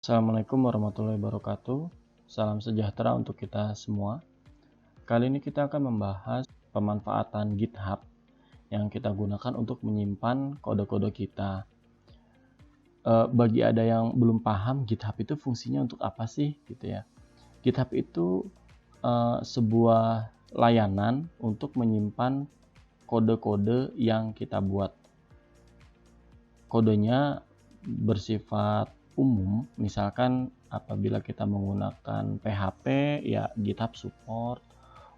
Assalamualaikum warahmatullahi wabarakatuh. Salam sejahtera untuk kita semua. Kali ini kita akan membahas pemanfaatan GitHub yang kita gunakan untuk menyimpan kode-kode kita. Bagi ada yang belum paham, GitHub itu fungsinya untuk apa sih gitu ya. GitHub itu sebuah layanan untuk menyimpan kode-kode yang kita buat. Kodenya bersifat umum, misalkan apabila kita menggunakan PHP ya GitHub support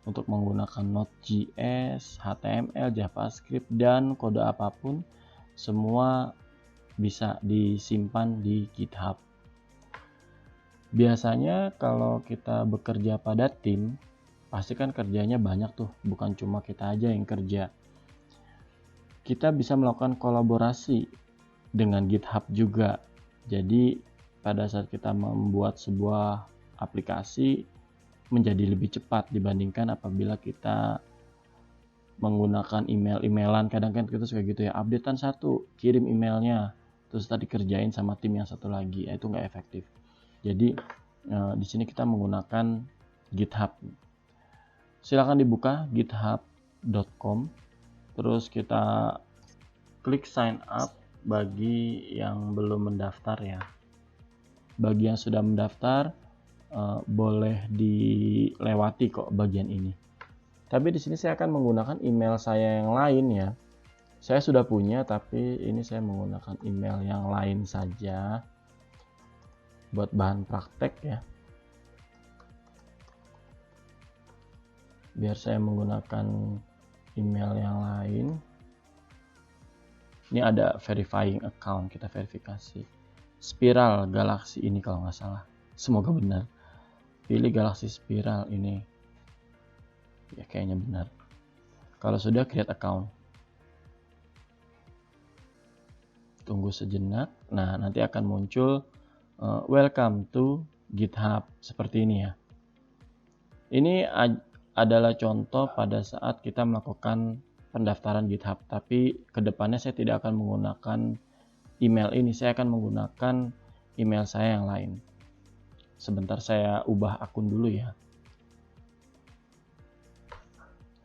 untuk menggunakan Node.js, HTML, JavaScript, dan kode apapun semua bisa disimpan di GitHub. Biasanya kalau kita bekerja pada tim, pasti kan kerjanya banyak tuh, bukan cuma kita aja yang kerja. Kita bisa melakukan kolaborasi dengan GitHub juga. Jadi pada saat kita membuat sebuah aplikasi menjadi lebih cepat dibandingkan apabila kita menggunakan email-emailan. Kadang kan kita suka gitu ya, updatean satu, kirim emailnya, terus tadi kerjain sama tim yang satu lagi, itu nggak efektif. Jadi di sini kita menggunakan GitHub. Silakan dibuka github.com, terus kita klik sign up bagi yang belum mendaftar ya. Bagi yang sudah mendaftar boleh dilewati kok bagian ini. Tapi di sini saya akan menggunakan email saya yang lain ya. Saya sudah punya, tapi ini saya menggunakan email yang lain saja buat bahan praktek ya. Biar saya menggunakan email yang lain. Ini ada verifying account, kita verifikasi. Spiral Galaxy ini kalau nggak salah. Semoga benar. Pilih Galaxy Spiral ini. Ya kayaknya benar. Kalau sudah, create account. Tunggu sejenak. Nah, nanti akan muncul welcome to GitHub seperti ini ya. Ini adalah contoh pada saat kita melakukan pendaftaran GitHub, tapi kedepannya saya tidak akan menggunakan email ini, saya akan menggunakan email saya yang lain. Sebentar saya ubah akun dulu ya.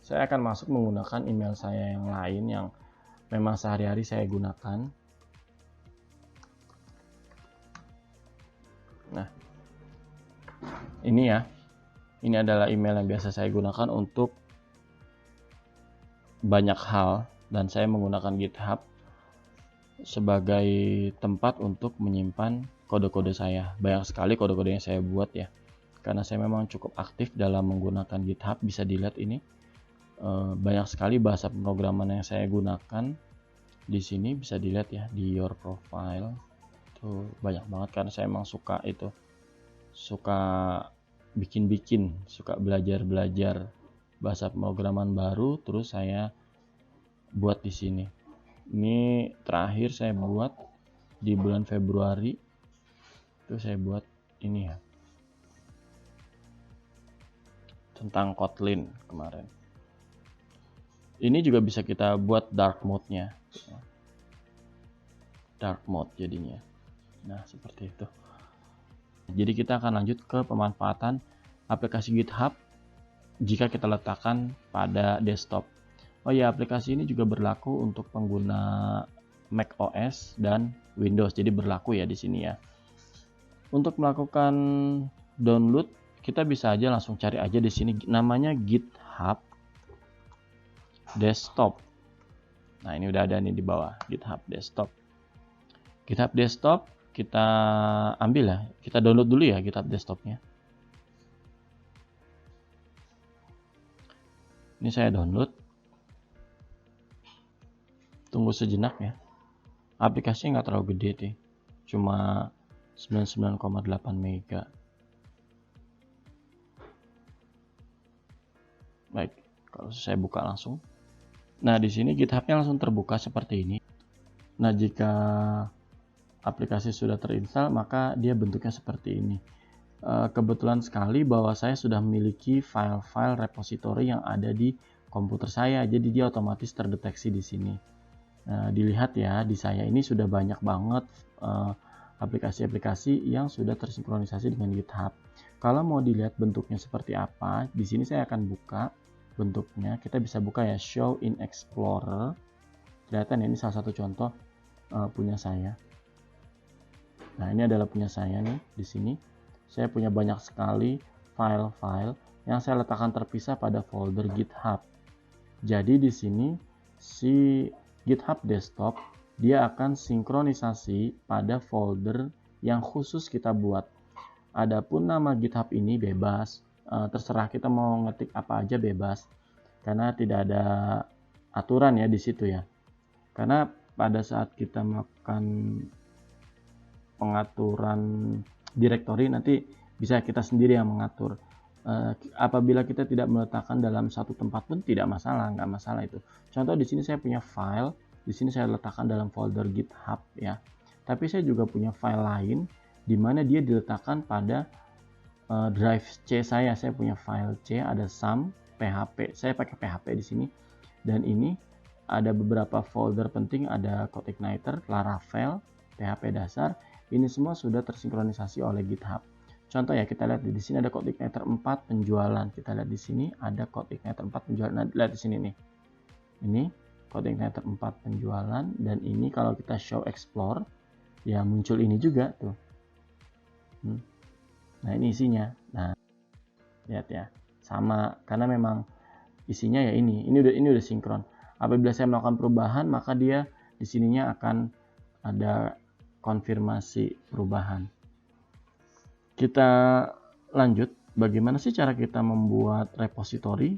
Saya akan masuk menggunakan email saya yang lain yang memang sehari-hari saya gunakan. Nah, ini ya. Ini adalah email yang biasa saya gunakan untuk banyak hal, dan saya menggunakan GitHub sebagai tempat untuk menyimpan kode-kode saya. Banyak sekali kode-kode yang saya buat ya, karena saya memang cukup aktif dalam menggunakan GitHub. Bisa dilihat ini banyak sekali bahasa pemrograman yang saya gunakan. Di sini bisa dilihat ya, di your profile itu banyak banget, karena saya memang suka bikin-bikin, suka belajar bahasa pemrograman baru, terus saya buat di sini. Ini terakhir saya buat di bulan Februari, itu saya buat ini ya, tentang Kotlin kemarin. Ini juga bisa kita buat dark mode-nya, dark mode jadinya. Nah, seperti itu. Jadi kita akan lanjut ke pemanfaatan aplikasi GitHub jika kita letakkan pada desktop. Oh ya, aplikasi ini juga berlaku untuk pengguna Mac OS dan Windows. Jadi berlaku ya di sini ya. Untuk melakukan download, kita bisa aja langsung cari aja di sini, namanya GitHub Desktop. Nah, ini udah ada nih di bawah, GitHub Desktop. GitHub Desktop kita ambil ya, kita download dulu ya GitHub Desktopnya. Ini saya download. Tunggu sejenak ya. Aplikasinya nggak terlalu gede sih, cuma 99,8 mega. Baik, kalau saya buka langsung. Nah, di sini GitHub-nya langsung terbuka seperti ini. Nah, jika aplikasi sudah terinstall, maka dia bentuknya seperti ini. Kebetulan sekali bahwa saya sudah memiliki file-file repository yang ada di komputer saya, jadi dia otomatis terdeteksi di sini. Dilihat ya, di saya ini sudah banyak banget aplikasi-aplikasi yang sudah tersinkronisasi dengan GitHub. Kalau mau dilihat bentuknya seperti apa, di sini saya akan buka bentuknya. Kita bisa buka ya, Show in Explorer. Kelihatan ya, ini salah satu contoh punya saya. Nah, ini adalah punya saya nih di sini. Saya punya banyak sekali file-file yang saya letakkan terpisah pada folder GitHub. Jadi di sini si GitHub desktop dia akan sinkronisasi pada folder yang khusus kita buat. Adapun nama GitHub ini bebas, terserah kita mau ngetik apa aja bebas, karena tidak ada aturan ya di situ ya. Karena pada saat kita melakukan pengaturan directory nanti bisa kita sendiri yang mengatur. Apabila kita tidak meletakkan dalam satu tempat pun tidak masalah, nggak masalah itu. Contoh di sini saya punya file, di sini saya letakkan dalam folder GitHub ya. Tapi saya juga punya file lain di mana dia diletakkan pada drive C saya. Saya punya file C, ada sum PHP. Saya pakai PHP di sini. Dan ini ada beberapa folder penting, ada CodeIgniter, Laravel, PHP dasar. Ini semua sudah tersinkronisasi oleh GitHub. Contoh ya, kita lihat di sini ada CodeIgniter 4 penjualan. Kita lihat di sini ada CodeIgniter 4 penjualan. Nah, lihat di sini nih. Ini CodeIgniter 4 penjualan, dan ini kalau kita show explore ya muncul ini juga tuh. Nah, ini isinya. Nah, lihat ya. Sama, karena memang isinya ya ini udah sinkron. Apabila saya melakukan perubahan, maka dia di sininya akan ada konfirmasi perubahan. Kita lanjut, bagaimana sih cara kita membuat repository?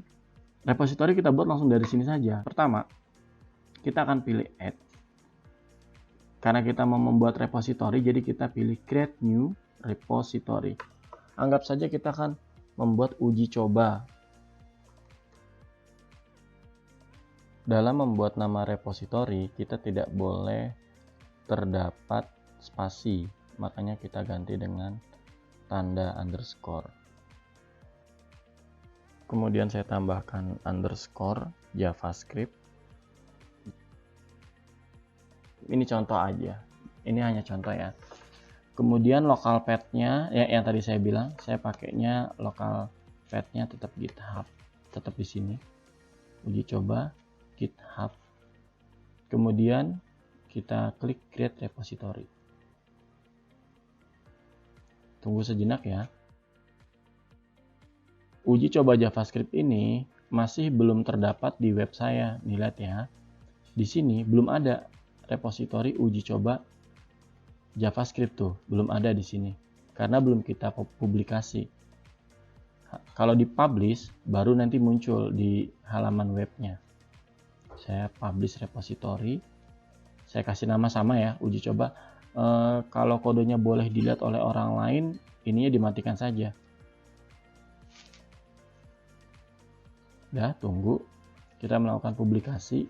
Repository kita buat langsung dari sini saja. Pertama, kita akan pilih add. Karena kita mau membuat repository, jadi kita pilih create new repository. Anggap saja kita akan membuat uji coba. Dalam membuat nama repository, kita tidak boleh terdapat spasi. Makanya kita ganti dengan tanda underscore. Kemudian saya tambahkan underscore JavaScript. Ini contoh aja. Ini hanya contoh ya. Kemudian local path-nya ya, yang tadi saya bilang, saya pakainya local path-nya tetap GitHub, tetap di sini. Uji coba GitHub. Kemudian kita klik create repository. Tunggu sejenak ya. Uji coba JavaScript ini masih belum terdapat di web saya. Nih, lihat ya. Di sini belum ada repository uji coba JavaScript tuh, belum ada di sini. Karena belum kita publikasi. Kalau dipublish baru nanti muncul di halaman webnya. Saya publish repository. Saya kasih nama sama ya, uji coba. Kalau kodenya boleh dilihat oleh orang lain, ininya dimatikan saja. Udah, tunggu. Kita melakukan publikasi.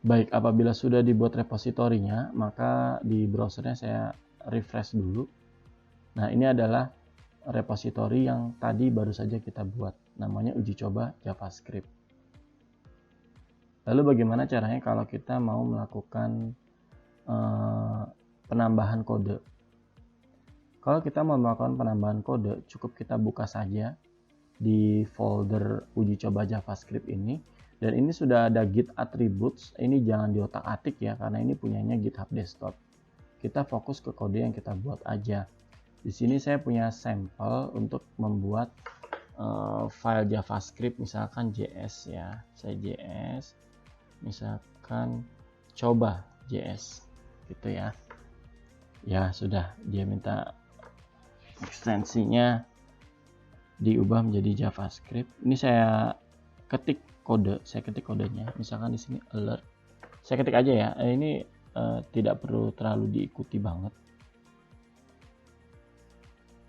Baik, apabila sudah dibuat repositorinya, maka di browsernya saya refresh dulu. Nah, ini adalah repository yang tadi baru saja kita buat, namanya uji coba JavaScript. Lalu bagaimana caranya kalau kita mau melakukan penambahan kode? Kalau kita mau melakukan penambahan kode, cukup kita buka saja di folder uji coba JavaScript ini, dan ini sudah ada Git attributes. Ini jangan diotak-atik ya, karena ini punyanya GitHub desktop. Kita fokus ke kode yang kita buat aja. Di sini saya punya sampel untuk membuat file JavaScript, misalkan JS ya. Saya JS, misalkan coba JS, gitu ya. Ya sudah, dia minta ekstensinya diubah menjadi JavaScript. Ini saya ketik kode, saya ketik kodenya. Misalkan di sini alert. Saya ketik aja ya. Ini tidak perlu terlalu diikuti banget.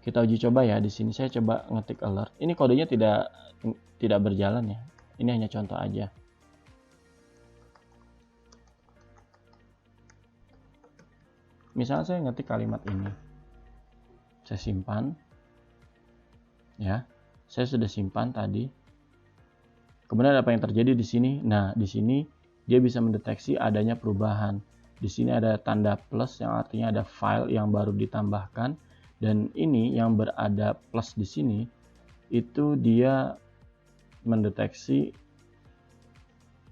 Kita uji coba ya. Di sini saya coba ngetik alert. Ini kodenya tidak berjalan ya. Ini hanya contoh aja. Misalnya saya ngetik kalimat ini. Saya simpan. Ya. Saya sudah simpan tadi. Kemudian apa yang terjadi di sini? Nah, di sini dia bisa mendeteksi adanya perubahan. Di sini ada tanda plus yang artinya ada file yang baru ditambahkan, dan ini yang berada plus di sini itu dia mendeteksi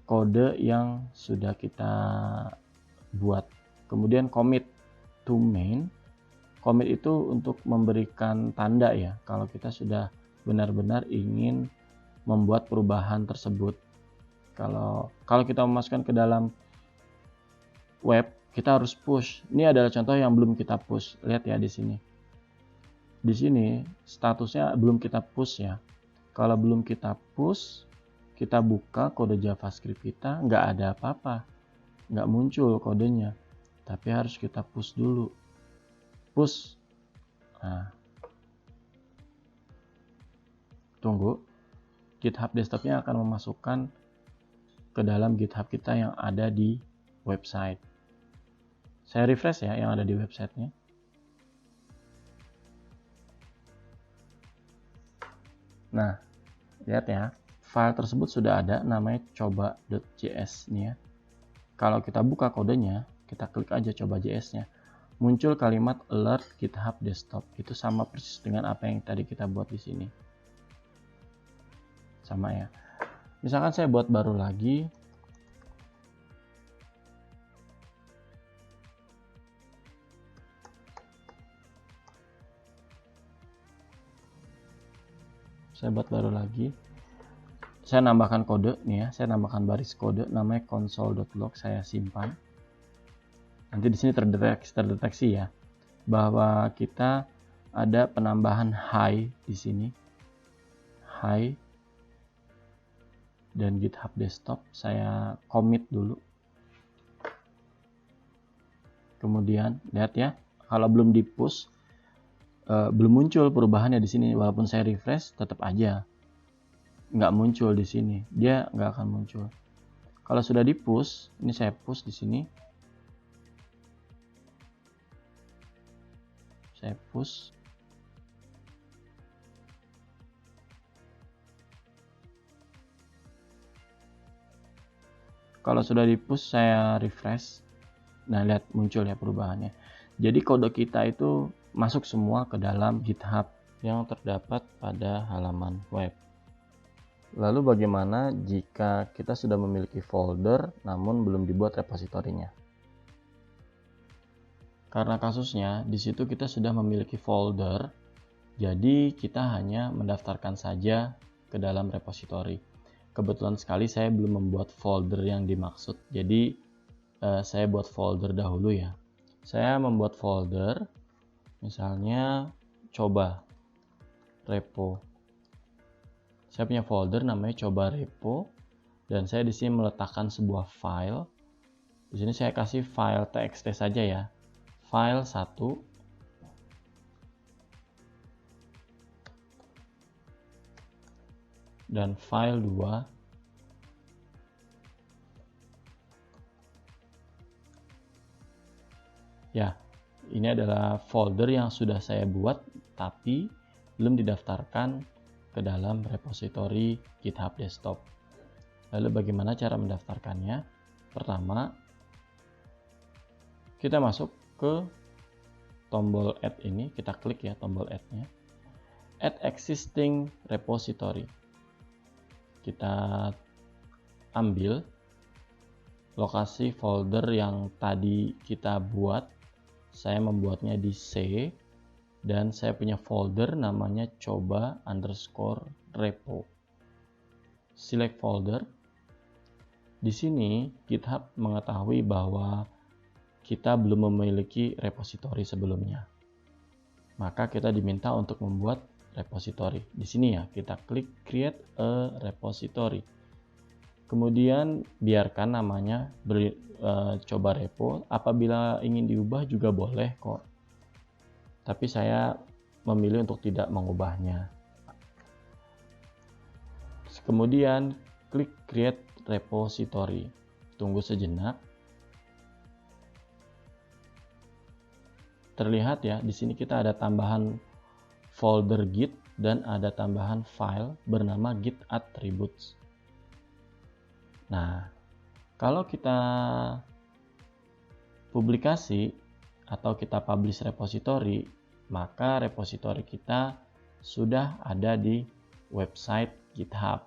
kode yang sudah kita buat. Kemudian commit to main. Commit itu untuk memberikan tanda ya kalau kita sudah benar-benar ingin membuat perubahan tersebut. Kalau kita memasukkan ke dalam web, kita harus push. Ini adalah contoh yang belum kita push. Lihat ya di sini. Di sini statusnya belum kita push ya. Kalau belum kita push, kita buka kode JavaScript kita, nggak ada apa-apa. Nggak muncul kodenya. Tapi harus kita push dulu. Push. Nah. Tunggu. GitHub desktopnya akan memasukkan ke dalam GitHub kita yang ada di website. Saya refresh ya yang ada di websitenya. Nah, lihat ya, file tersebut sudah ada, namanya coba.js nih ya. Kalau kita buka kodenya, kita klik aja coba.js-nya. Muncul kalimat alert GitHub desktop. Itu sama persis dengan apa yang tadi kita buat di sini. Sama ya. Misalkan saya buat baru lagi. Saya buat baru lagi. Saya nambahkan kode nih ya. Saya nambahkan baris kode namanya console.log, saya simpan. Nanti di sini terdeteksi ya bahwa kita ada penambahan hi di sini. Hi dan GitHub desktop saya commit dulu. Kemudian lihat ya, kalau belum di push belum muncul perubahannya di sini, walaupun saya refresh tetap aja nggak muncul di sini, dia nggak akan muncul. Kalau sudah di push, ini saya push di sini, saya push. Kalau sudah di push, saya refresh. Nah, lihat muncul ya perubahannya. Jadi kode kita itu masuk semua ke dalam GitHub yang terdapat pada halaman web. Lalu bagaimana jika kita sudah memiliki folder namun belum dibuat repositorinya? Karena kasusnya di situ kita sudah memiliki folder, jadi kita hanya mendaftarkan saja ke dalam repositori. Kebetulan sekali saya belum membuat folder yang dimaksud, jadi saya buat folder dahulu ya. Saya membuat folder, misalnya coba repo. Saya punya folder namanya coba repo, dan saya di sini meletakkan sebuah file. Di sini saya kasih file txt saja ya. File 1 dan file 2. Ya, ini adalah folder yang sudah saya buat tapi belum didaftarkan ke dalam repositori GitHub desktop. Lalu bagaimana cara mendaftarkannya? Pertama, kita masuk ke tombol add ini, kita klik ya tombol add-nya. Add existing repository. Kita ambil lokasi folder yang tadi kita buat. Saya membuatnya di C, dan saya punya folder namanya coba_repo. Select folder. Di sini GitHub mengetahui bahwa kita belum memiliki repositori sebelumnya. Maka kita diminta untuk membuat repositori. Di sini ya, kita klik create a repository. Kemudian biarkan namanya coba repo. Apabila ingin diubah juga boleh kok. Tapi saya memilih untuk tidak mengubahnya. Kemudian klik create repository. Tunggu sejenak. Terlihat ya, di sini kita ada tambahan folder Git dan ada tambahan file bernama Git attributes. Nah, kalau kita publikasi atau kita publish repository, maka repository kita sudah ada di website GitHub.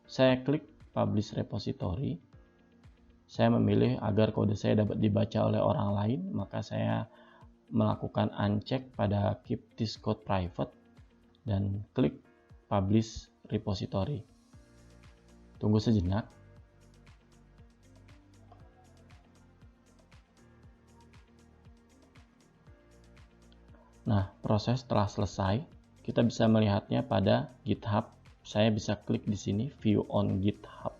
Saya klik publish repository. Saya memilih agar kode saya dapat dibaca oleh orang lain, maka saya melakukan uncheck pada keep this code private dan klik publish repository. Tunggu sejenak. Nah, proses telah selesai. Kita bisa melihatnya pada GitHub. Saya bisa klik di sini, view on GitHub.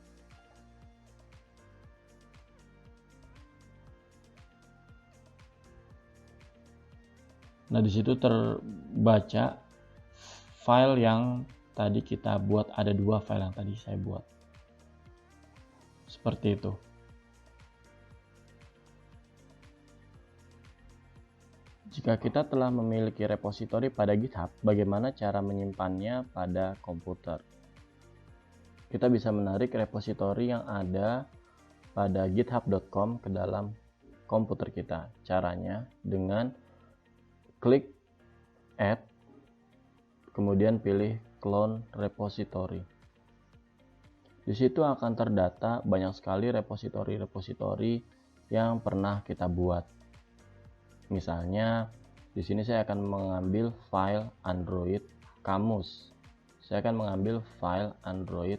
Nah, di situ terbaca file yang tadi kita buat. Ada 2 file yang tadi saya buat. Seperti itu. Jika kita telah memiliki repository pada GitHub, bagaimana cara menyimpannya pada komputer? Kita bisa menarik repository yang ada pada github.com ke dalam komputer kita. Caranya dengan klik add, kemudian pilih clone repository. Di situ akan terdata banyak sekali repository-repository yang pernah kita buat. Misalnya, di sini saya akan mengambil file Android Kamus. Saya akan mengambil file Android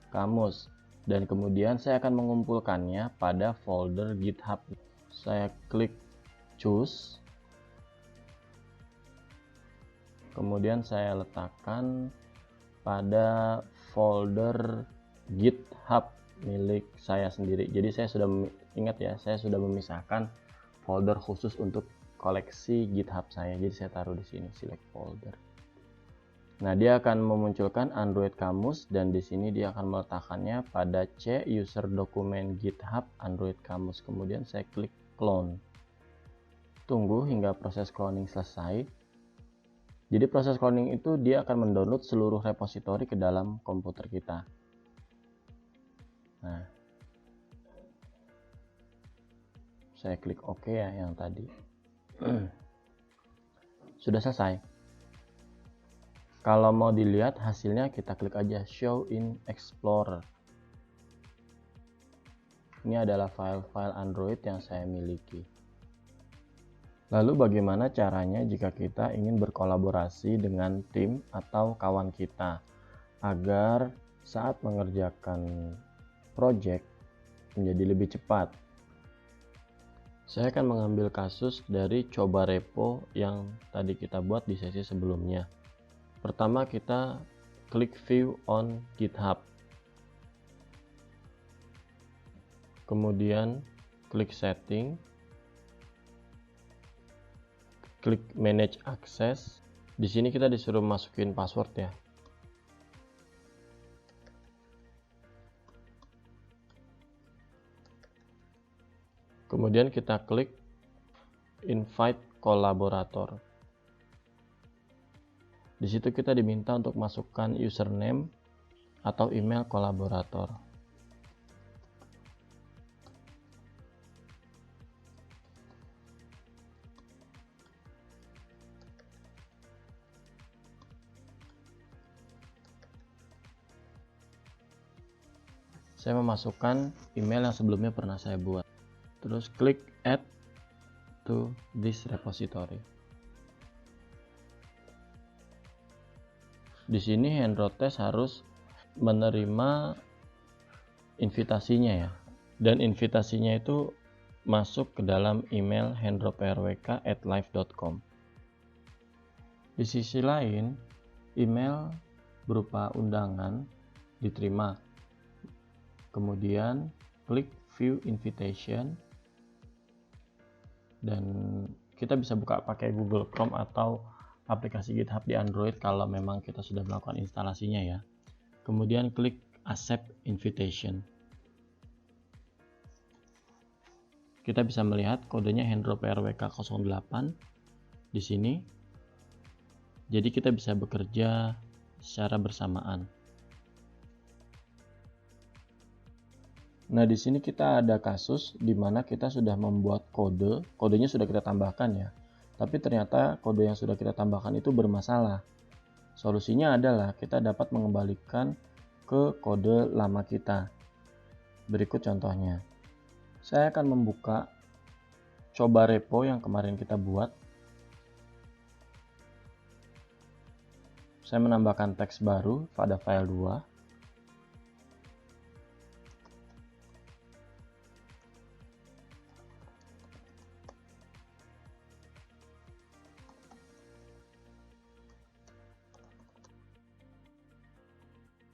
Kamus dan kemudian saya akan mengumpulkannya pada folder GitHub. Saya klik choose. Kemudian saya letakkan pada folder GitHub milik saya sendiri. Jadi saya sudah ingat ya, saya sudah memisahkan folder khusus untuk koleksi GitHub saya. Jadi saya taruh di sini, select folder. Nah, dia akan memunculkan Android Kamus dan di sini dia akan meletakkannya pada C user dokumen GitHub Android Kamus. Kemudian saya klik clone. Tunggu hingga proses cloning selesai. Jadi proses cloning itu dia akan mendownload seluruh repository ke dalam komputer kita. Nah, saya klik OK ya yang tadi. Sudah selesai. Kalau mau dilihat hasilnya, kita klik aja Show in Explorer. Ini adalah file-file Android yang saya miliki. Lalu bagaimana caranya jika kita ingin berkolaborasi dengan tim atau kawan kita agar saat mengerjakan project menjadi lebih cepat? Saya akan mengambil kasus dari coba repo yang tadi kita buat di sesi sebelumnya. Pertama kita klik view on GitHub. Kemudian klik setting. Klik manage access. Di sini kita disuruh masukin password ya. Kemudian kita klik invite kolaborator. Di situ kita diminta untuk masukkan username atau email kolaborator. Saya memasukkan email yang sebelumnya pernah saya buat. Terus klik add to this repository. Di sini Hendrotest harus menerima invitasinya ya. Dan invitasinya itu masuk ke dalam email hendroprwk@live.com. Di sisi lain, email berupa undangan diterima. Kemudian klik view invitation. Dan kita bisa buka pakai Google Chrome atau aplikasi GitHub di Android kalau memang kita sudah melakukan instalasinya ya. Kemudian klik accept invitation. Kita bisa melihat kodenya hendroprwk08 di sini. Jadi kita bisa bekerja secara bersamaan. Nah, di sini kita ada kasus di mana kita sudah membuat kodenya sudah kita tambahkan ya. Tapi ternyata kode yang sudah kita tambahkan itu bermasalah. Solusinya adalah kita dapat mengembalikan ke kode lama kita. Berikut contohnya. Saya akan membuka coba repo yang kemarin kita buat. Saya menambahkan teks baru pada file 2.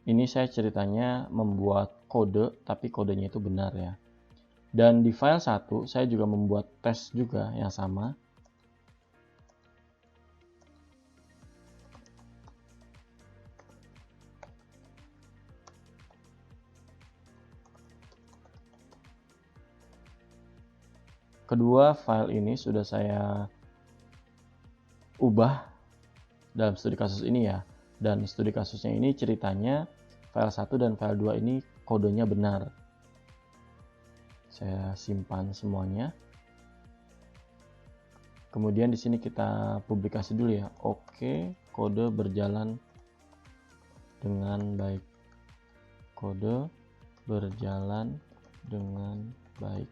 Ini saya ceritanya membuat kode, tapi kodenya itu benar ya. Dan di file 1, saya juga membuat tes juga yang sama. Kedua file ini sudah saya ubah dalam studi kasus ini ya. Dan studi kasusnya ini ceritanya file 1 dan file 2 ini kodenya benar. Saya simpan semuanya. Kemudian di sini kita publikasi dulu ya. Oke, kode berjalan dengan baik. Kode berjalan dengan baik.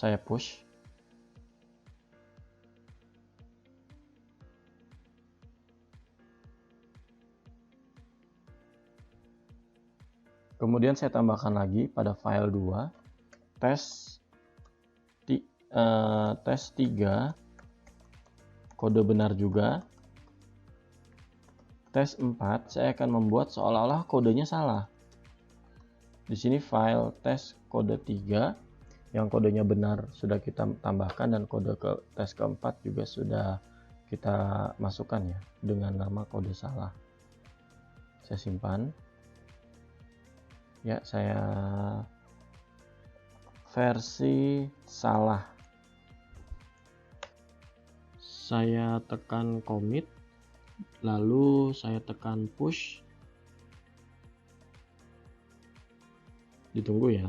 Saya push. Kemudian saya tambahkan lagi pada file 2 tes 3 kode benar juga. Tes 4 saya akan membuat seolah-olah kodenya salah. Di sini file tes kode 3 yang kodenya benar sudah kita tambahkan, dan kode tes keempat juga sudah kita masukkan ya dengan nama kode salah. Saya simpan. Ya, saya versi salah. Saya tekan commit, lalu saya tekan push. Ditunggu ya.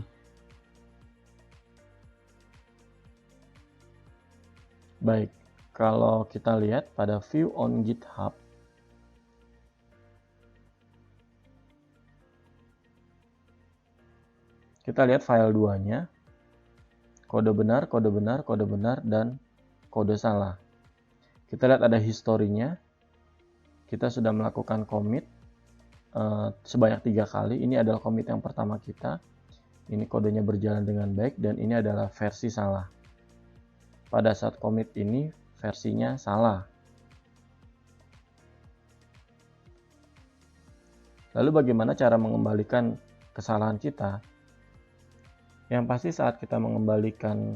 Baik, kalau kita lihat pada view on GitHub, kita lihat file 2-nya, kode benar, kode benar, kode benar, dan kode salah. Kita lihat ada historinya, kita sudah melakukan commit sebanyak 3 kali. Ini adalah commit yang pertama kita, ini kodenya berjalan dengan baik, dan ini adalah versi salah. Pada saat commit ini versinya salah. Lalu bagaimana cara mengembalikan kesalahan kita? Yang pasti saat kita mengembalikan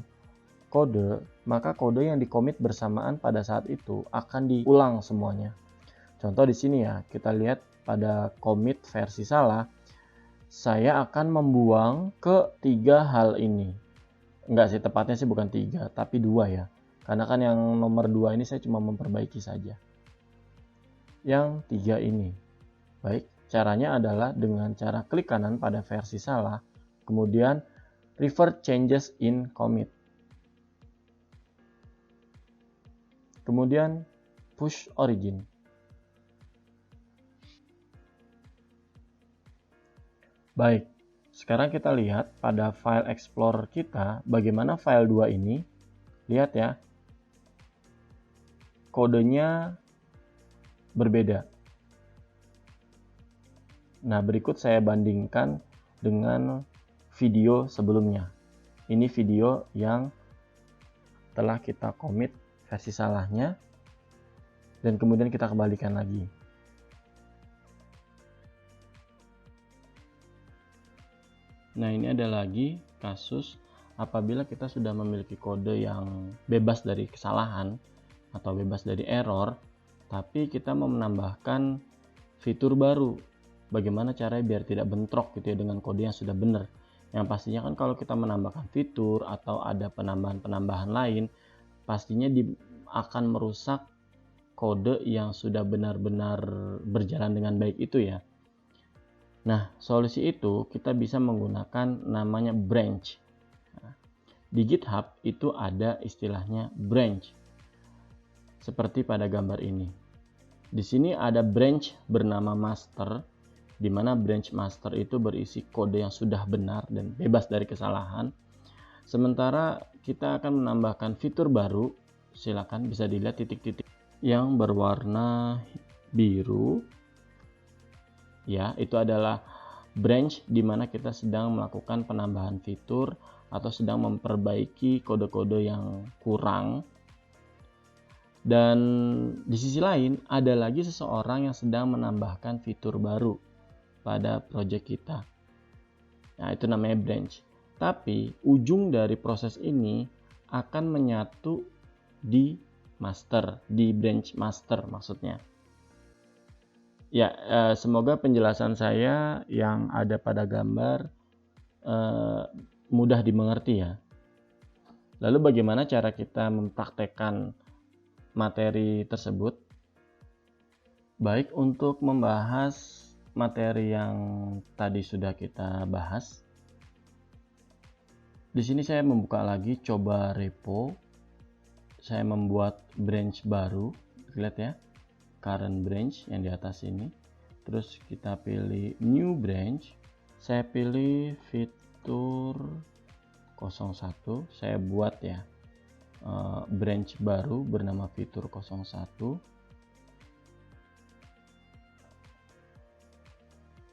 kode, maka kode yang di-commit bersamaan pada saat itu akan diulang semuanya. Contoh di sini ya, kita lihat pada commit versi salah, saya akan membuang ke 3 hal ini. Enggak sih, tepatnya sih bukan 3, tapi 2 ya. Karena kan yang nomor 2 ini saya cuma memperbaiki saja. Yang 3 ini. Baik, caranya adalah dengan cara klik kanan pada versi salah, kemudian revert changes in commit. Kemudian push origin. Baik. Sekarang kita lihat pada file explorer kita bagaimana file 2 ini. Lihat ya, kodenya berbeda. Nah, berikut saya bandingkan dengan video sebelumnya. Ini video yang telah kita commit versi salahnya, dan kemudian kita kembalikan lagi. Nah, ini ada lagi kasus apabila kita sudah memiliki kode yang bebas dari kesalahan atau bebas dari error, tapi kita mau menambahkan fitur baru. Bagaimana caranya biar tidak bentrok gitu ya dengan kode yang sudah benar. Yang pastinya kan kalau kita menambahkan fitur atau ada penambahan-penambahan lain, pastinya akan merusak kode yang sudah benar-benar berjalan dengan baik itu ya. Nah, solusi itu kita bisa menggunakan namanya branch. Nah, di GitHub itu ada istilahnya branch, seperti pada gambar ini. Di sini ada branch bernama master, di mana branch master itu berisi kode yang sudah benar dan bebas dari kesalahan. Sementara kita akan menambahkan fitur baru, silakan bisa dilihat titik-titik yang berwarna biru. Ya, itu adalah branch di mana kita sedang melakukan penambahan fitur atau sedang memperbaiki kode-kode yang kurang. Dan di sisi lain ada lagi seseorang yang sedang menambahkan fitur baru pada project kita. Nah, itu namanya branch. Tapi ujung dari proses ini akan menyatu di master, di branch master maksudnya. Ya, semoga penjelasan saya yang ada pada gambar mudah dimengerti ya. Lalu bagaimana cara kita mempraktekkan materi tersebut? Baik, untuk membahas materi yang tadi sudah kita bahas, di sini saya membuka lagi coba repo. Saya membuat branch baru, lihat ya, current branch yang di atas ini. Terus kita pilih new branch. Saya pilih fitur 01. Saya buat ya branch baru bernama fitur 01.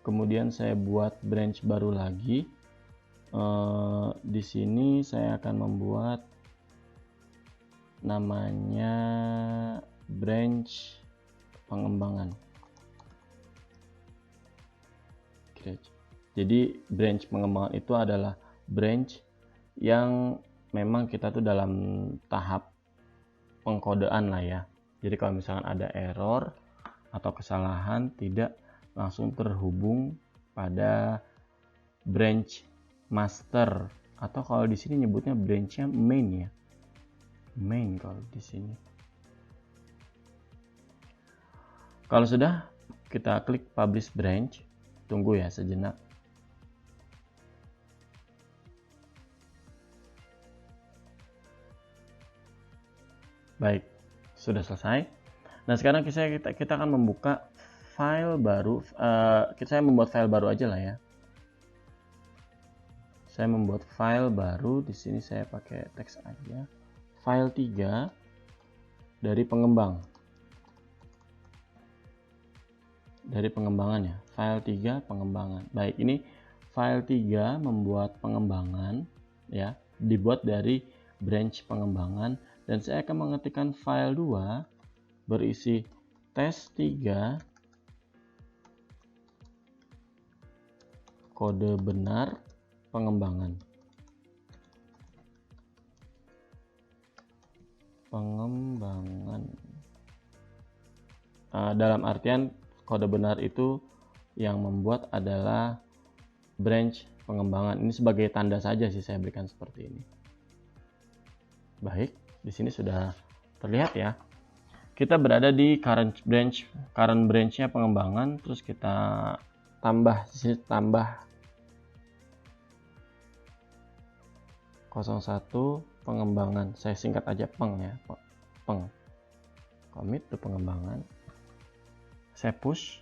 Kemudian saya buat branch baru lagi. Di sini saya akan membuat namanya branch pengembangan. Jadi branch pengembangan itu adalah branch yang memang kita tuh dalam tahap pengkodean lah ya. Jadi kalau misalkan ada error atau kesalahan tidak langsung terhubung pada branch master, atau kalau di sini nyebutnya branchnya main ya, main kalau di sini. Kalau sudah, kita klik publish branch. Tunggu ya sejenak. Baik, sudah selesai. Nah, sekarang kita akan membuka file baru. Saya membuat file baru aja lah ya. Saya membuat file baru, di sini saya pakai teks aja. File 3 dari pengembang. Dari pengembangan ya. File 3 pengembangan. Baik, ini file 3 membuat pengembangan ya, dibuat dari branch pengembangan, dan saya akan mengetikkan file 2 berisi tes3 kode benar pengembangan. Dalam artian kode benar itu yang membuat adalah branch pengembangan. Ini sebagai tanda saja sih saya berikan seperti ini. Baik, di sini sudah terlihat ya. Kita berada di current branch-nya pengembangan, terus kita tambah 01 pengembangan. Saya singkat aja peng ya, peng. Commit to pengembangan. Saya push.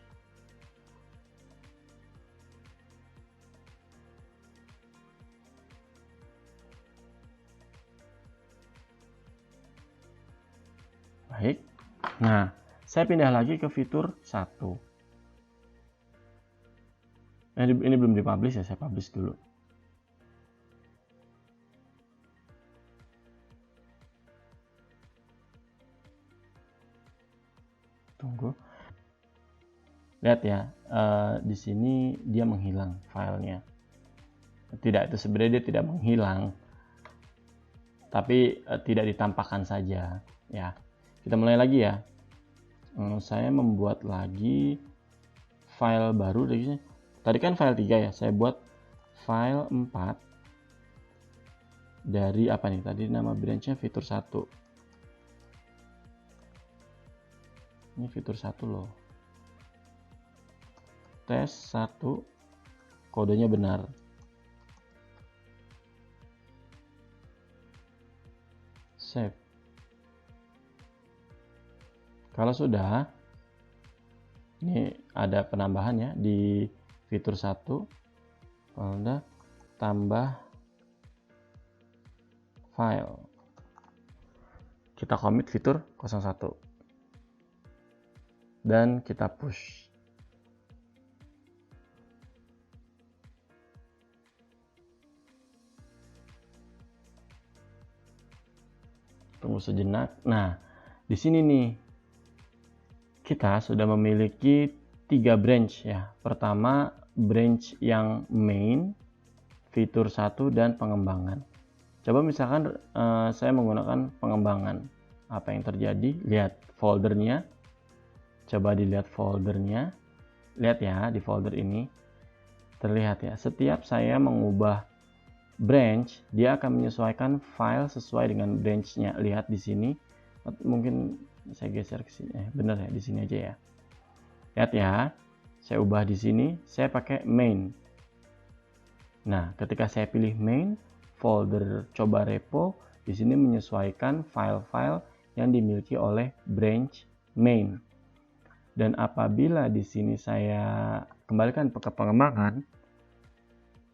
Baik. Nah, saya pindah lagi ke fitur 1. Ini belum dipublish ya, saya publish dulu. Tunggu. Lihat ya, di sini dia menghilang filenya. Tidak, itu sebenarnya dia tidak menghilang, tapi tidak ditampakkan saja ya. Kita mulai lagi ya. Saya membuat lagi file baru dari sini. Tadi kan file 3 ya, saya buat file 4 dari apa nih? Tadi nama branchnya fitur 1. Ini fitur 1 loh. Tes 1, kodenya benar. Save. Kalau sudah, ini ada penambahan ya di fitur 1. Folder tambah file. Kita commit fitur 01 dan kita push. Tunggu sejenak. Nah, di sini nih kita sudah memiliki 3 branch ya. Pertama, branch yang main, fitur 1 dan pengembangan. Coba misalkan saya menggunakan pengembangan. Apa yang terjadi? Lihat foldernya. Coba dilihat foldernya. Lihat ya di folder ini. Terlihat ya, setiap saya mengubah branch, dia akan menyesuaikan file sesuai dengan branch-nya. Lihat di sini. Mungkin saya geser ke sini. Benar ya, di sini aja ya. Lihat ya. Saya ubah di sini, saya pakai main. Nah, ketika saya pilih main, folder coba repo di sini menyesuaikan file-file yang dimiliki oleh branch main. Dan apabila di sini saya kembalikan ke pengembangan,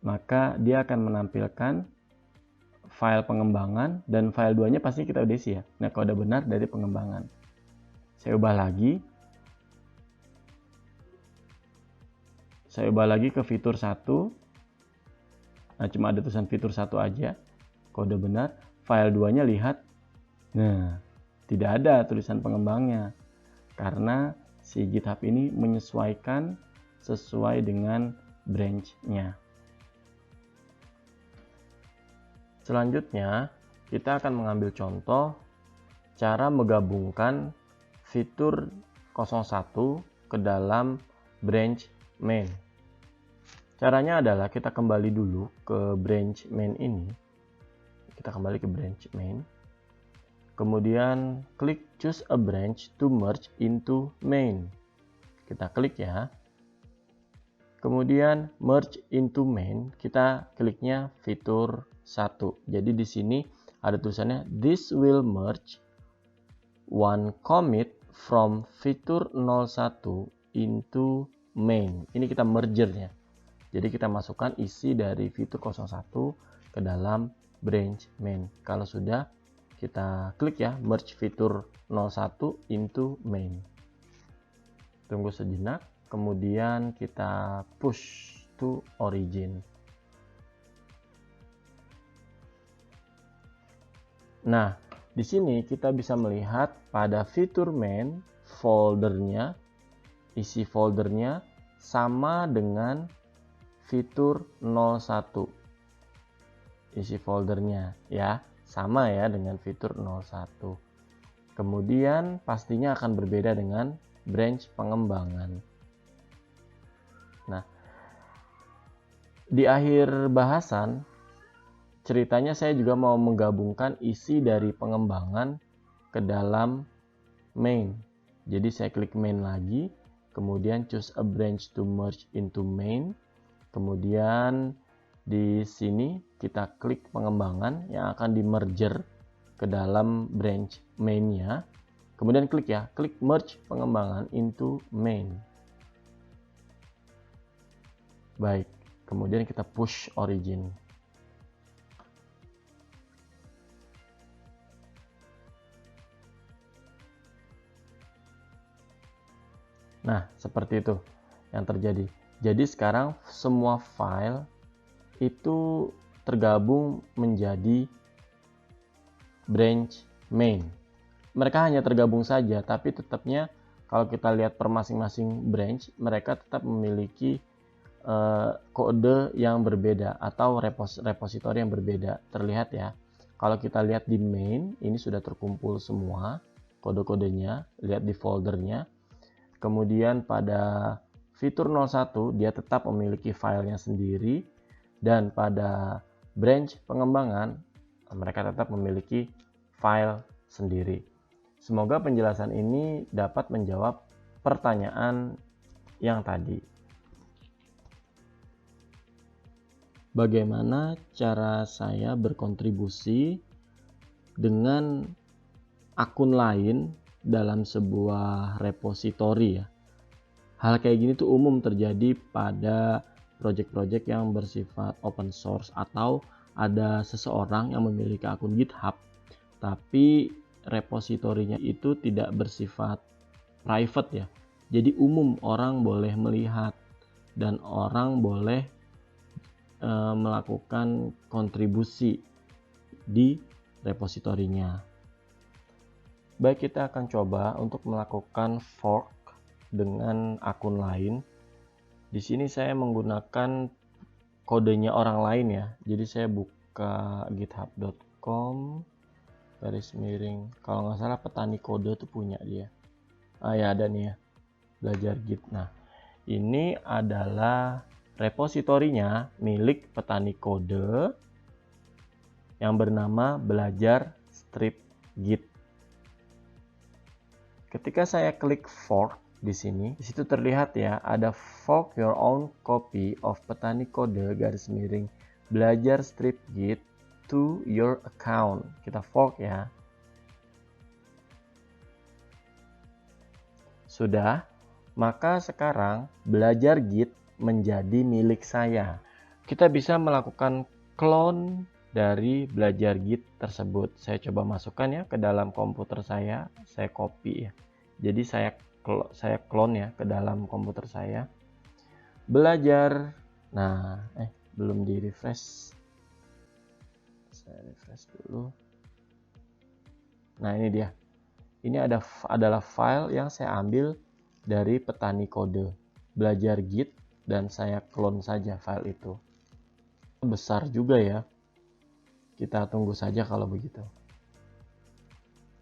maka dia akan menampilkan file pengembangan dan file 2-nya pasti kita udah isi ya. Nah, kalau udah benar dari pengembangan. Saya ubah lagi. Saya ubah lagi ke fitur 1. Nah, cuma ada tulisan fitur 1 aja. Kalau udah benar, file 2-nya lihat. Nah, tidak ada tulisan pengembangnya. Karena si GitHub ini menyesuaikan sesuai dengan branch-nya. Selanjutnya, kita akan mengambil contoh cara menggabungkan fitur 01 ke dalam branch main. Caranya adalah kita kembali dulu ke branch main ini. Kita kembali ke branch main. Kemudian klik choose a branch to merge into main. Kita klik ya. Kemudian merge into main, kita kliknya fitur 1. Jadi di sini ada tulisannya this will merge one commit from fitur 01 into main. Ini kita mergernya. Jadi kita masukkan isi dari fitur 01 ke dalam branch main. Kalau sudah, kita klik ya merge fitur 01 into main. Tunggu sejenak, kemudian kita push to origin. Nah, di sini kita bisa melihat pada fitur main foldernya, isi foldernya sama dengan fitur 01. Isi foldernya ya, sama ya dengan fitur 01. Kemudian pastinya akan berbeda dengan branch pengembangan. Nah, di akhir bahasan ceritanya saya juga mau menggabungkan isi dari pengembangan ke dalam main. Jadi saya klik main lagi, kemudian choose a branch to merge into main. Kemudian di sini kita klik pengembangan yang akan di merger ke dalam branch main-nya. Kemudian klik ya, klik merge pengembangan into main. Baik, kemudian kita push origin. Nah, seperti itu yang terjadi. Jadi sekarang semua file itu tergabung menjadi branch main. Mereka hanya tergabung saja, tapi tetapnya kalau kita lihat per masing-masing branch, mereka tetap memiliki kode yang berbeda atau repositori yang berbeda. Terlihat ya, kalau kita lihat di main, ini sudah terkumpul semua kode-kodenya, lihat di foldernya. Kemudian pada fitur 01 dia tetap memiliki filenya sendiri, dan pada branch pengembangan mereka tetap memiliki file sendiri. Semoga penjelasan ini dapat menjawab pertanyaan yang tadi. Bagaimana cara saya berkontribusi dengan akun lain dalam sebuah repositori ya. Hal kayak gini tuh umum terjadi pada project-project yang bersifat open source atau ada seseorang yang memiliki akun GitHub tapi repositorinya itu tidak bersifat private ya. Jadi umum, orang boleh melihat dan orang boleh melakukan kontribusi di repositorinya. Baik, kita akan coba untuk melakukan fork dengan akun lain. Di sini saya menggunakan kodenya orang lain ya. Jadi saya buka github.com kalau nggak salah Petani Kode tuh punya dia. Ya ada nih ya, belajar Git. Nah, ini adalah repositorinya milik Petani Kode yang bernama belajar strip Git. Ketika saya klik fork di sini, di situ terlihat ya ada fork your own copy of Petani Kode belajar strip Git to your account. Kita fork ya. Sudah, maka sekarang belajar Git menjadi milik saya. Kita bisa melakukan clone dari belajar Git tersebut. Saya coba masukkan ya ke dalam komputer saya copy ya. Jadi saya clone ya ke dalam komputer saya. Belajar. Nah, belum di refresh. Saya refresh dulu. Nah, ini dia. Ini adalah file yang saya ambil dari Petani Kode belajar Git dan saya clone saja file itu. Besar juga ya. Kita tunggu saja kalau begitu.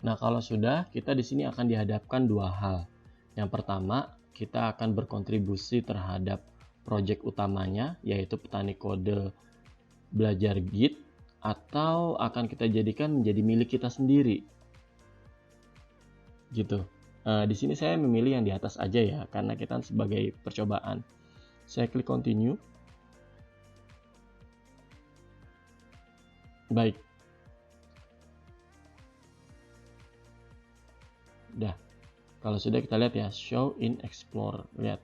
Nah, kalau sudah, kita di sini akan dihadapkan dua hal. Yang pertama, kita akan berkontribusi terhadap proyek utamanya, yaitu Petani Kode belajar Git, atau akan kita jadikan menjadi milik kita sendiri. Gitu. Di sini saya memilih yang di atas aja ya, karena kita sebagai percobaan. Saya klik continue. Baik. Udah. Kalau sudah, kita lihat ya, show in Explorer. Lihat.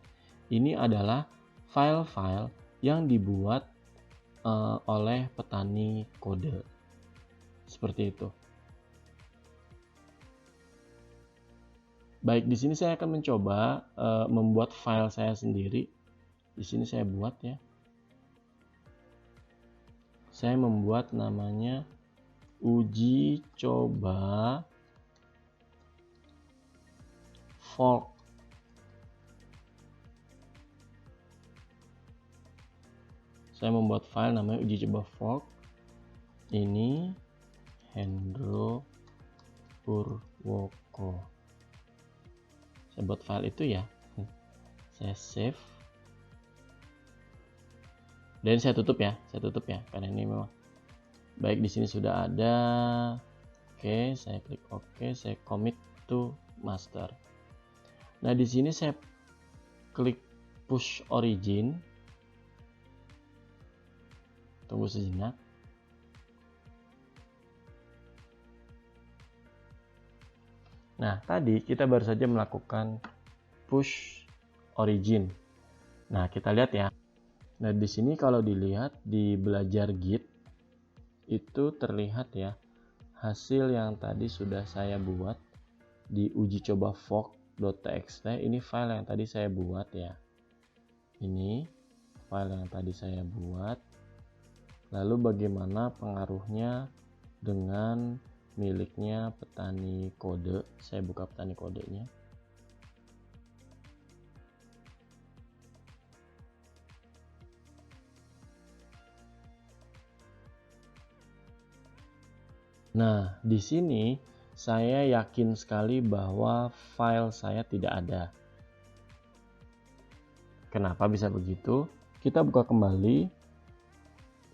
Ini adalah file-file yang dibuat oleh Petani Kode. Seperti itu. Baik, di sini saya akan mencoba membuat file saya sendiri. Di sini saya buat ya. Saya membuat namanya uji coba fork. Saya membuat file namanya uji coba fork. Ini Hendro Purwoko. Saya buat file itu ya. Saya save. Dan saya tutup ya, karena ini memang baik. Di sini sudah ada. Oke, saya klik OK, saya commit to master. Nah, di sini saya klik push origin. Tunggu sejenak. Nah, tadi kita baru saja melakukan push origin. Nah, kita lihat ya. Nah, di sini kalau dilihat di belajar Git itu terlihat ya hasil yang tadi sudah saya buat di uji coba fork.txt. Ini file yang tadi saya buat ya. Ini file yang tadi saya buat. Lalu bagaimana pengaruhnya dengan miliknya Petani Kode? Saya buka Petani Kodenya. Nah, di sini saya yakin sekali bahwa file saya tidak ada. Kenapa bisa begitu? Kita buka kembali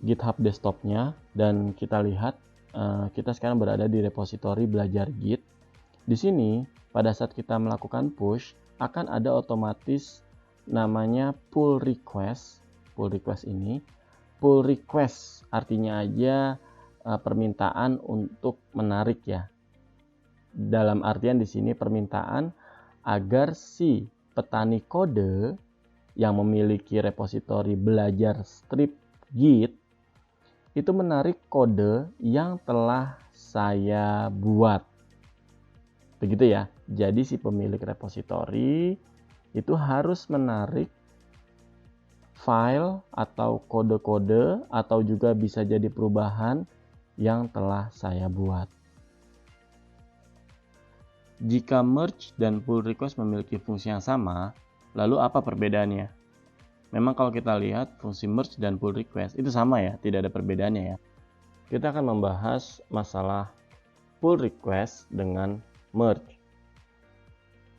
GitHub desktopnya dan kita lihat kita sekarang berada di repositori belajar Git. Di sini pada saat kita melakukan push akan ada otomatis namanya pull request. Pull request ini, pull request artinya aja permintaan untuk menarik ya. Dalam artian di sini permintaan agar si petani kode yang memiliki repositori belajar strip Git itu menarik kode yang telah saya buat. Begitu ya. Jadi si pemilik repositori itu harus menarik file atau kode-kode atau juga bisa jadi perubahan yang telah saya buat. Jika merge dan pull request memiliki fungsi yang sama, lalu apa perbedaannya? Memang kalau kita lihat fungsi merge dan pull request itu sama ya, tidak ada perbedaannya ya. Kita akan membahas masalah pull request dengan merge.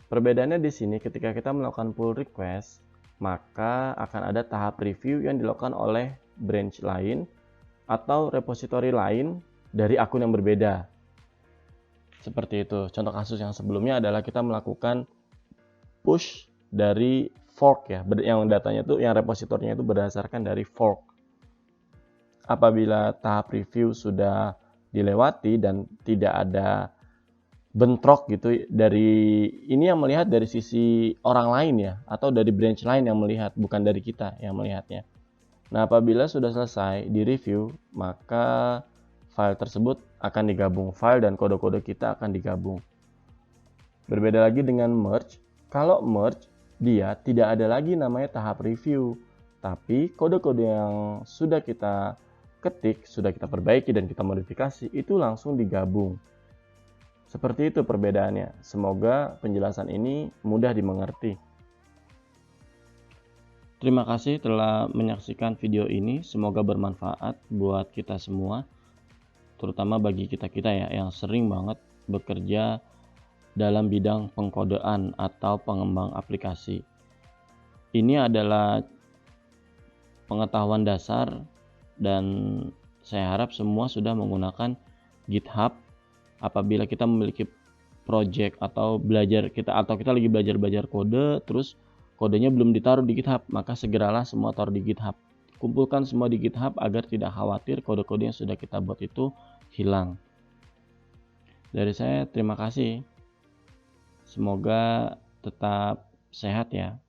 Perbedaannya di sini ketika kita melakukan pull request, maka akan ada tahap review yang dilakukan oleh branch lain atau repository lain dari akun yang berbeda. Seperti itu. Contoh kasus yang sebelumnya adalah kita melakukan push dari fork ya, yang datanya itu, yang repositorinya itu berdasarkan dari fork. Apabila tahap review sudah dilewati dan tidak ada bentrok gitu dari ini yang melihat dari sisi orang lain ya, atau dari branch lain yang melihat, bukan dari kita yang melihatnya. Nah, apabila sudah selesai di review, maka file tersebut akan digabung, file dan kode-kode kita akan digabung. Berbeda lagi dengan merge. Kalau merge, dia tidak ada lagi namanya tahap review, tapi kode-kode yang sudah kita ketik, sudah kita perbaiki dan kita modifikasi, itu langsung digabung. Seperti itu perbedaannya. Semoga penjelasan ini mudah dimengerti. Terima kasih telah menyaksikan video ini. Semoga bermanfaat buat kita semua, terutama bagi kita-kita ya yang sering banget bekerja dalam bidang pengkodean atau pengembang aplikasi. Ini adalah pengetahuan dasar dan saya harap semua sudah menggunakan GitHub. Apabila kita memiliki project atau kita lagi belajar kode, terus kodenya belum ditaruh di GitHub, maka segeralah semua taruh di GitHub. Kumpulkan semua di GitHub agar tidak khawatir kode-kode yang sudah kita buat itu hilang. Dari saya terima kasih. Semoga tetap sehat ya.